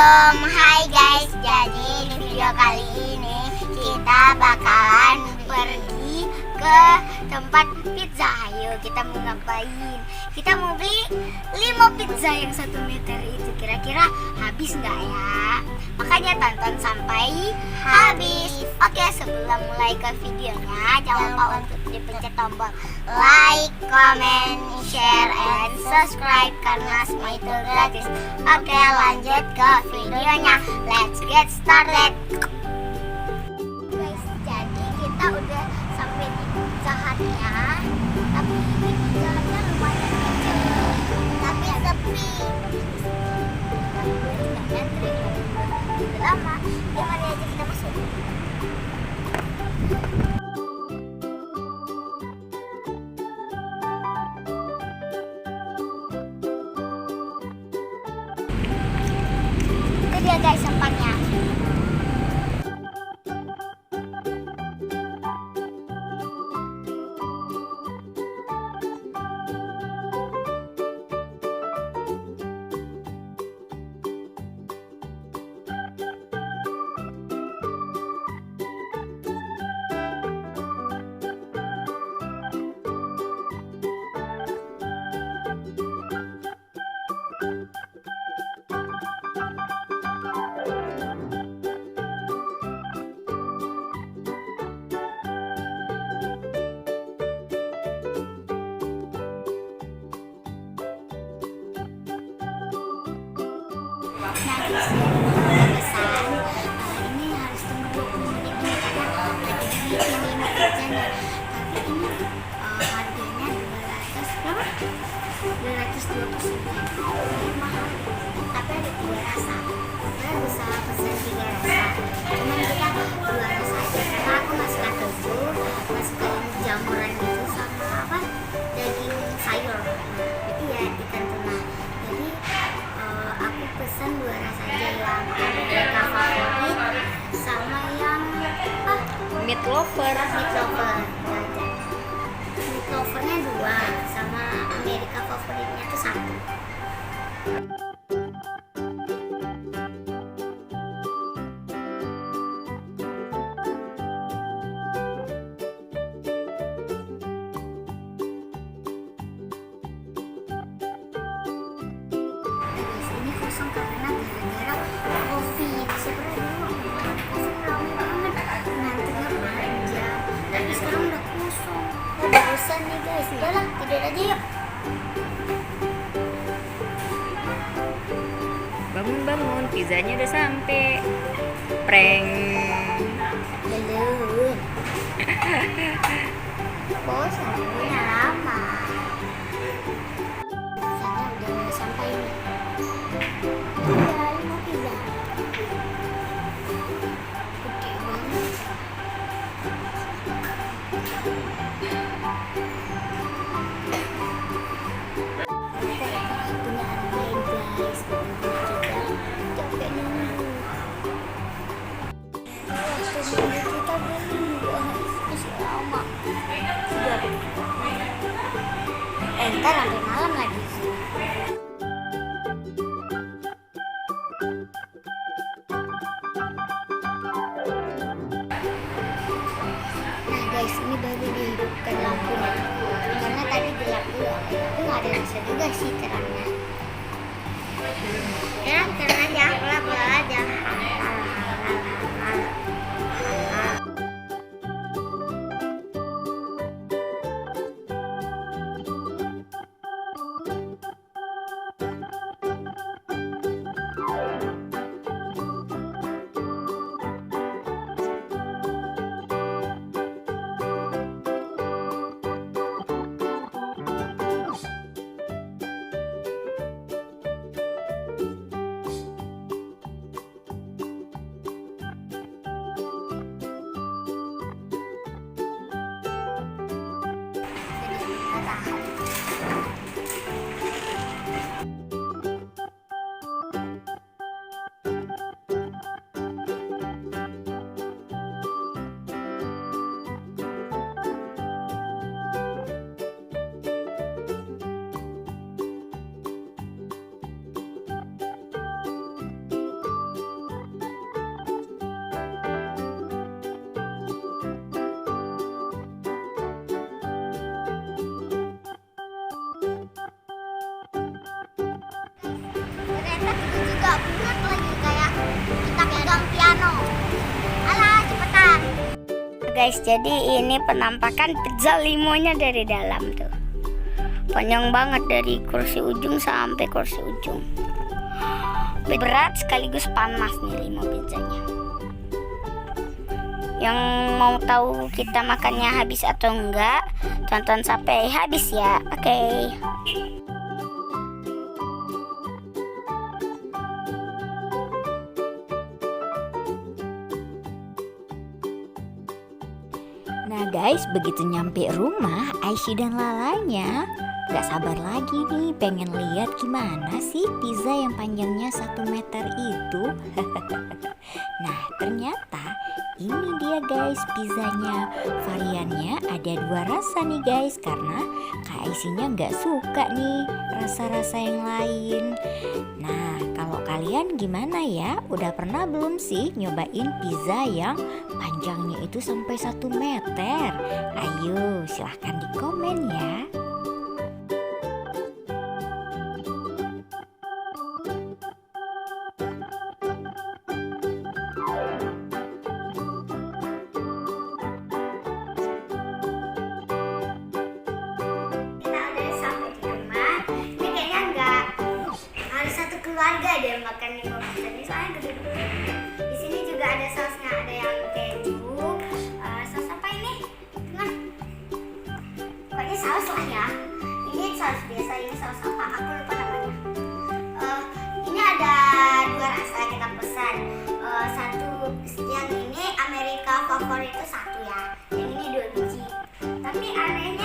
Hai guys, jadi di video kali ini kita bakalan pergi ke tempat pizza. Ayo kita mau ngapain? Kita mau beli 5 pizza yang 1 meter itu. Kira-kira habis nggak ya? Makanya tonton sampai habis. Oke, sebelum mulai ke videonya, jangan lupa untuk dipencet tombol like, comment, share, and subscribe karena semua itu gratis. Oke, lanjut ke videonya. Let's get started. Guys, jadi kita udah sampai di Pizza Hut-nya. Tapi Pizza Hut-nya lumayan kecil, tapi sepi. Nggak ngantri, udah lama. Ya mari aja kita masuk. Itu dia guys tempatnya. Nah guys, pesan ini harus tunggu 20 menit dulu karena lagi ini pizzanya. Tapi ini harganya 229 mahal. Tapi ada 3 rasa. Kita bisa pesan 3 rasa. Cuman kita 2 rasa aja karena aku nggak suka keju, nggak suka jamuran gitu sama apa daging sayur. Itu ya ikan tuna. Jadi aku pesan 2 rasa aja, yang Amerika favorit sama yang Meat lover. Meat lovernya 2 sama Amerika favoritnya tuh 1. Ini kosong karena gara-gara COVID. Sebenarnya dulu COVID ramai banget, ngantrinya panjang. Tapi sekarang udah kosong. Bosan nih guys, udahlah tidur aja yuk. Bangun, pizzanya udah sampai. Prank. Belum. Bosan, nunggunya lama. Pizzanya udah sampai nih. Udah 5 pizza. Gede banget. Punya orang lain guys, capek nunggu. Waktu dulu kita beli guys, masih lama. Ntar sampai malam lagi. Nah guys, ini baru dihidupkan lampunya karena tadi gelap dulu, tapi nggak ada rasa juga sih terangnya. Ya terang aja, gelap aja. guys, jadi ini penampakan pizza limonya dari dalam tuh. Panjang banget dari kursi ujung sampai kursi ujung. Berat sekaligus panas nih limo pizzanya. Yang mau tahu kita makannya habis atau enggak, tonton sampai habis ya. Oke. Nah guys, begitu nyampe rumah, Aisyah dan Lalanya gak sabar lagi nih pengen lihat gimana sih pizza yang panjangnya 1 meter itu. Nah ternyata ini dia guys pizzanya. Variannya ada 2 rasa nih guys, karena Kak Aisyahnya gak suka nih rasa-rasa yang lain. Nah kalau kalian gimana ya? Udah pernah belum sih nyobain pizza yang panjangnya itu sampai 1 meter? Ayo silahkan di komen ya. Keluarga deh makan di pizza ini, soalnya gede-gede. Di sini juga ada sausnya, ada yang keju, saus apa ini? Pokoknya saus lah ya. Ini saus biasa, ini saus apa? Aku lupa namanya. Ini ada 2 rasa kita pesan. Satu yang ini Amerika favorit itu 1 ya. Yang ini 2 biji. Tapi anehnya